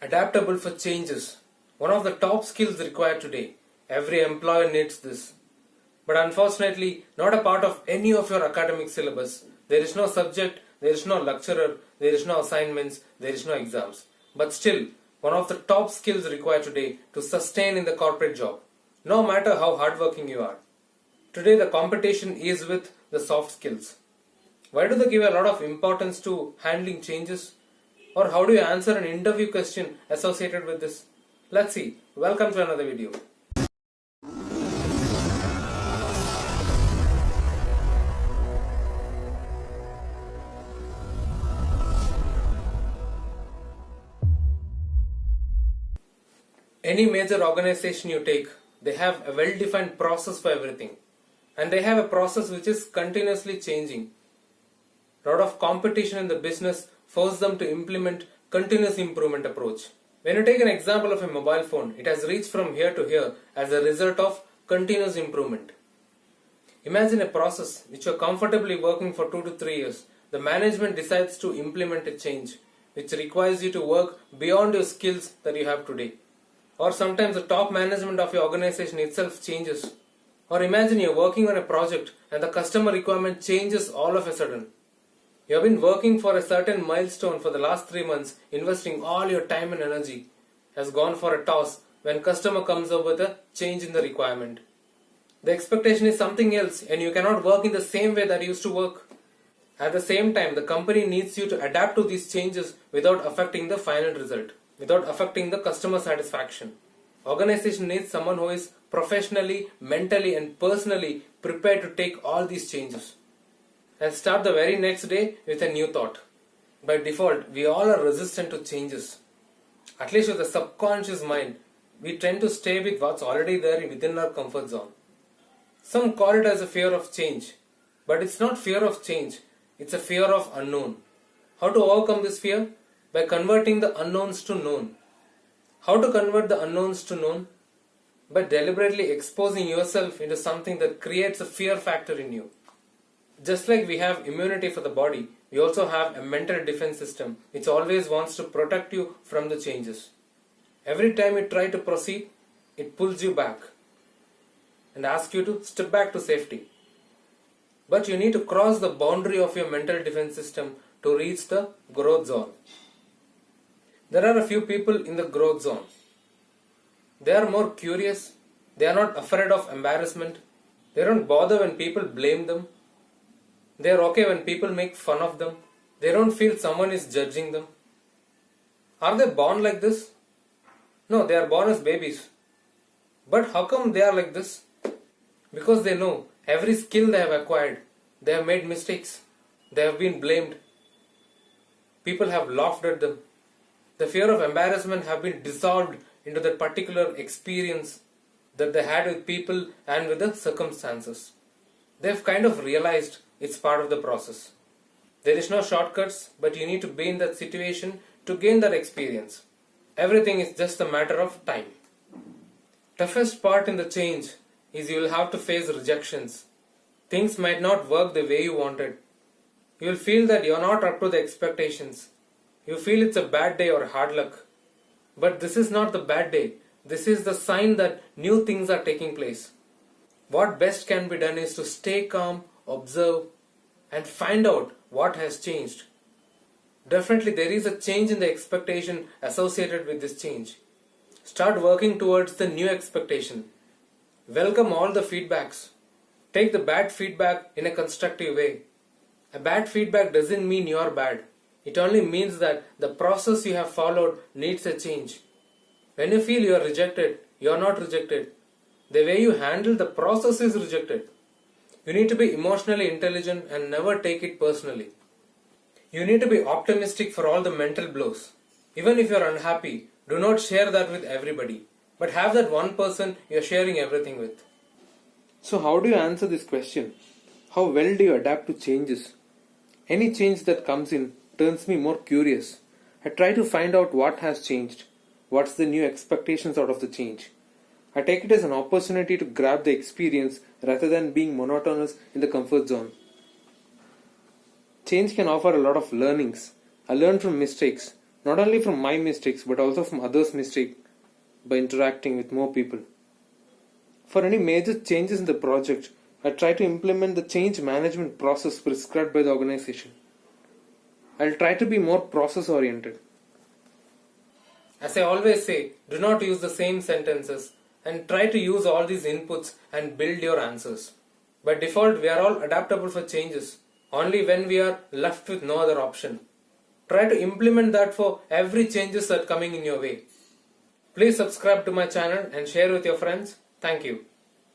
Adaptable for changes. One of the top skills required today. Every employer needs this. But unfortunately, not a part of any of your academic syllabus. There is no subject, there is no lecturer, there is no assignments, there is no exams. But still, one of the top skills required today to sustain in the corporate job. No matter how hardworking you are. Today the competition is with the soft skills. Why do they give a lot of importance to handling changes? Or how do you answer an interview question associated with this? Let's see. Welcome to another video. Any major organization you take, they have a well-defined process for everything. And they have a process which is continuously changing. A lot of competition in the business force them to implement continuous improvement approach. When you take an example of a mobile phone, it has reached from here to here as a result of continuous improvement. Imagine a process which you are comfortably working for 2 to 3 years. The management decides to implement a change which requires you to work beyond your skills that you have today. Or sometimes the top management of your organization itself changes. Or imagine you're working on a project and the customer requirement changes all of a sudden. You have been working for a certain milestone for the last 3 months, investing all your time and energy, has gone for a toss when customer comes up with a change in the requirement. The expectation is something else and you cannot work in the same way that you used to work. At the same time, the company needs you to adapt to these changes without affecting the final result, without affecting the customer satisfaction. Organization needs someone who is professionally, mentally and personally prepared to take all these changes. And start the very next day with a new thought. By default, we all are resistant to changes. At least with the subconscious mind, we tend to stay with what's already there within our comfort zone. Some call it as a fear of change. But it's not fear of change, it's a fear of unknown. How to overcome this fear? By converting the unknowns to known. How to convert the unknowns to known? By deliberately exposing yourself into something that creates a fear factor in you. Just like we have immunity for the body, we also have a mental defense system which always wants to protect you from the changes. Every time you try to proceed, it pulls you back and asks you to step back to safety. But you need to cross the boundary of your mental defense system to reach the growth zone. There are a few people in the growth zone. They are more curious, they are not afraid of embarrassment, they don't bother when people blame them. They are okay when people make fun of them. They don't feel someone is judging them. Are they born like this? No, they are born as babies. But how come they are like this? Because they know every skill they have acquired, they have made mistakes. They have been blamed. People have laughed at them. The fear of embarrassment have been dissolved into that particular experience that they had with people and with the circumstances. They've kind of realized it's part of the process. There is no shortcuts, but you need to be in that situation to gain that experience. Everything is just a matter of time. Toughest part in the change is you will have to face rejections. Things might not work the way you wanted. You will feel that you are not up to the expectations. You feel it's a bad day or hard luck. But this is not the bad day. This is the sign that new things are taking place. What best can be done is to stay calm, observe, and find out what has changed. Definitely there is a change in the expectation associated with this change. Start working towards the new expectation. Welcome all the feedbacks. Take the bad feedback in a constructive way. A bad feedback doesn't mean you are bad. It only means that the process you have followed needs a change. When you feel you are rejected, you are not rejected. The way you handle the process is rejected. You need to be emotionally intelligent and never take it personally. You need to be optimistic for all the mental blows. Even if you are unhappy, do not share that with everybody. But have that one person you are sharing everything with. So how do you answer this question? How well do you adapt to changes? Any change that comes in turns me more curious. I try to find out what has changed. What's the new expectations out of the change? I take it as an opportunity to grab the experience rather than being monotonous in the comfort zone. Change can offer a lot of learnings. I learn from mistakes. not only from my mistakes but also from others' mistakes by interacting with more people. For any major changes in the project, I try to implement the change management process prescribed by the organization. I'll try to be more process oriented. As I always say, do not use the same sentences and try to use all these inputs and build your answers. By default, we are all adaptable for changes, only when we are left with no other option. Try to implement that for every changes that are coming in your way. Please subscribe to my channel and share with your friends. Thank you.